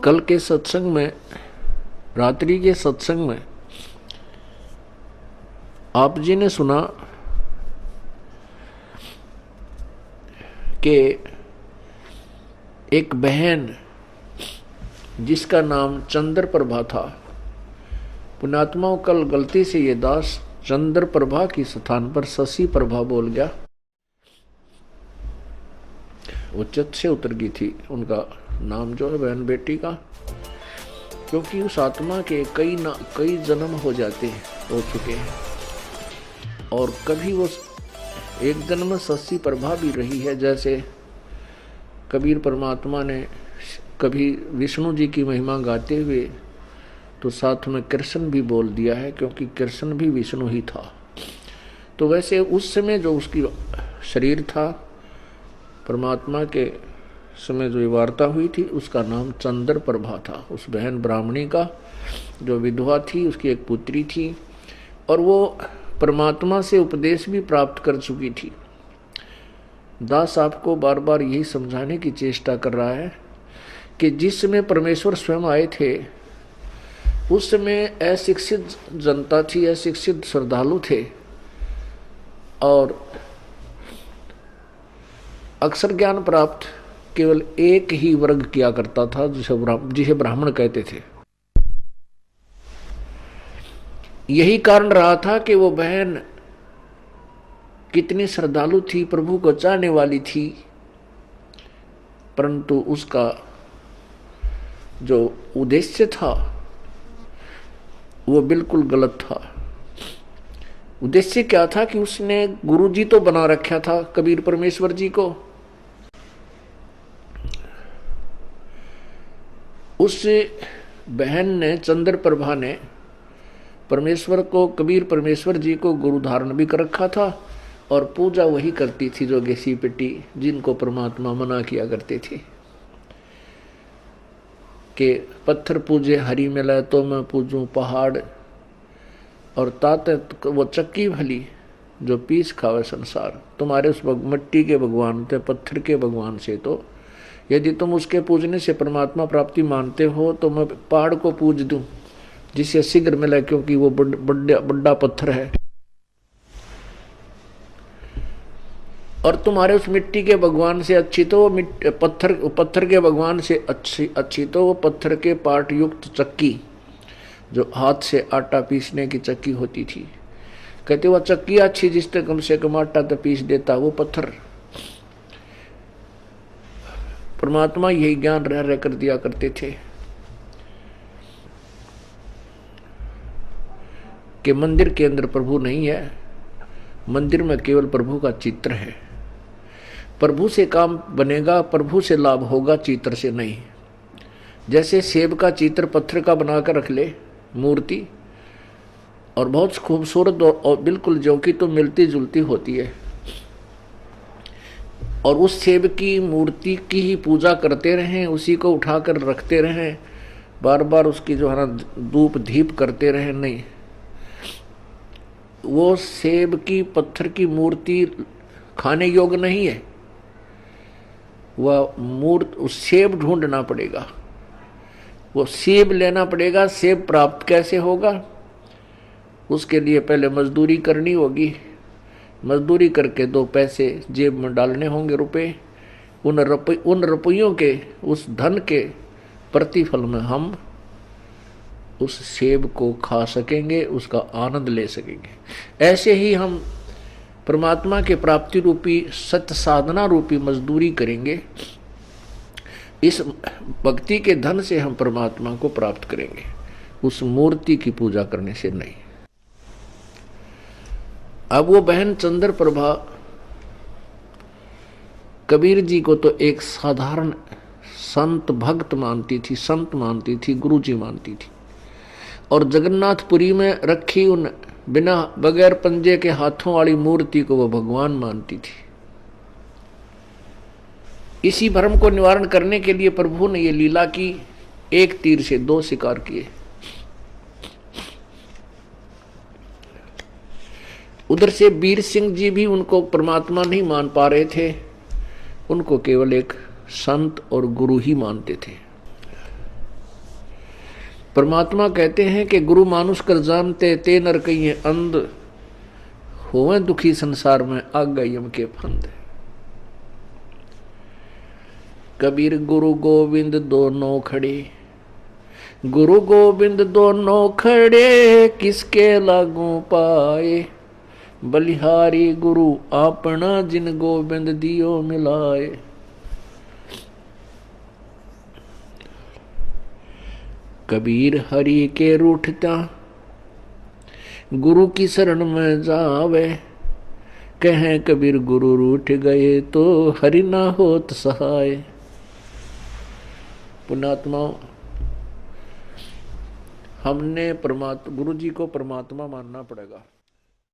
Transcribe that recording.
कल के सत्संग में, रात्रि के सत्संग में आप जी ने सुना कि एक बहन जिसका नाम चंद्र प्रभा था, पुण्यात्माओं कल गलती से ये दास चंद्र प्रभा की स्थान पर शशि प्रभा बोल गया। वो चित से उतर गई थी उनका नाम जो है बहन बेटी का, क्योंकि उस आत्मा के कई जन्म हो चुके हैं और कभी वो एक जन्म में शशि प्रभा भी रही है। जैसे कबीर परमात्मा ने कभी विष्णु जी की महिमा गाते हुए तो साथ में कृष्ण भी बोल दिया है, क्योंकि कृष्ण भी विष्णु ही था। तो वैसे उस समय जो उसकी शरीर था, परमात्मा के समय जो वार्ता हुई थी, उसका नाम चंद्र प्रभा था। उस बहन ब्राह्मणी का जो विधवा थी, उसकी एक पुत्री थी और वो परमात्मा से उपदेश भी प्राप्त कर चुकी थी। दास आपको बार बार यही समझाने की चेष्टा कर रहा है कि जिस समय परमेश्वर स्वयं आए थे, उस समय अशिक्षित जनता थी, अशिक्षित श्रद्धालु थे और अक्षर ज्ञान प्राप्त केवल एक ही वर्ग किया करता था, जिसे ब्राह्मण कहते थे। यही कारण रहा था कि वो बहन कितनी श्रद्धालु थी, प्रभु को चाहने वाली थी, परंतु उसका जो उद्देश्य था वो बिल्कुल गलत था। उद्देश्य क्या था कि उसने गुरु जी तो बना रखा था कबीर परमेश्वर जी को, उस बहन ने चंद्र प्रभा ने परमेश्वर को, कबीर परमेश्वर जी को गुरु धारण भी कर रखा था और पूजा वही करती थी जो घिसी पिटी, जिनको परमात्मा मना किया करते थे कि पत्थर पूजे हरि मिले तो मैं पूजूं पहाड़, और ताते वो चक्की भली जो पीस खावे संसार। तुम्हारे उस मिट्टी के भगवान थे, पत्थर के भगवान से तो यदि तुम उसके पूजने से परमात्मा प्राप्ति मानते हो तो मैं पहाड़ को पूज दूं जिससे शीघ्र मिले, क्योंकि वो बड़ा पत्थर है। और तुम्हारे उस मिट्टी के भगवान से अच्छी तो वो पत्थर के भगवान से अच्छी तो वो पत्थर के पार्ट युक्त चक्की, जो हाथ से आटा पीसने की चक्की होती थी। कहते वो चक्की अच्छी जिससे कम से कम आटा तो पीस देता वो पत्थर। परमात्मा यही ज्ञान रह कर दिया करते थे कि मंदिर के अंदर प्रभु नहीं है, मंदिर में केवल प्रभु का चित्र है। प्रभु से काम बनेगा, प्रभु से लाभ होगा, चित्र से नहीं। जैसे सेब का चित्र पत्थर का बनाकर रख ले मूर्ति, और बहुत खूबसूरत और बिल्कुल जो कि तो मिलती जुलती होती है, और उस सेब की मूर्ति की ही पूजा करते रहें, उसी को उठाकर रखते रहें, बार बार उसकी जो है ना धूप दीप करते रहें, नहीं, वो सेब की पत्थर की मूर्ति खाने योग्य नहीं है। वह उस सेब ढूंढना पड़ेगा, वो सेब लेना पड़ेगा। सेब प्राप्त कैसे होगा? उसके लिए पहले मजदूरी करनी होगी, मजदूरी करके 2 पैसे जेब में डालने होंगे, रुपए। उन रुपयों के, उस धन के प्रतिफल में हम उस सेब को खा सकेंगे, उसका आनंद ले सकेंगे। ऐसे ही हम परमात्मा के प्राप्ति रूपी सत्य साधना रूपी मजदूरी करेंगे। इस भक्ति के धन से हम परमात्मा को प्राप्त करेंगे, उस मूर्ति की पूजा करने से नहीं। अब वो बहन चंद्र प्रभा कबीर जी को तो एक साधारण संत भक्त मानती थी, संत मानती थी, गुरु जी मानती थी, और जगन्नाथपुरी में रखी उन बिना बगैर पंजे के हाथों वाली मूर्ति को वो भगवान मानती थी। इसी भ्रम को निवारण करने के लिए प्रभु ने ये लीला की, एक तीर से 2 शिकार किए। उधर से वीर सिंह जी भी उनको परमात्मा नहीं मान पा रहे थे, उनको केवल एक संत और गुरु ही मानते थे। परमात्मा कहते हैं कि गुरु मानुष कर जानते ते नर कहिए अंध, होवे दुखी संसार में आ गई यम के फंद। कबीर गुरु गोविंद दोनों खड़े, गुरु गोविंद दोनों खड़े, किसके लागू पाए। बलिहारी गुरु अपना जिन गोविंद दियो मिलाए। कबीर हरि के रूठता, गुरु की शरण में जावे। कहें कबीर गुरु रूठ गए तो हरि ना होत सहाय। पुण्यात्मा, हमने गुरु जी को परमात्मा मानना पड़ेगा।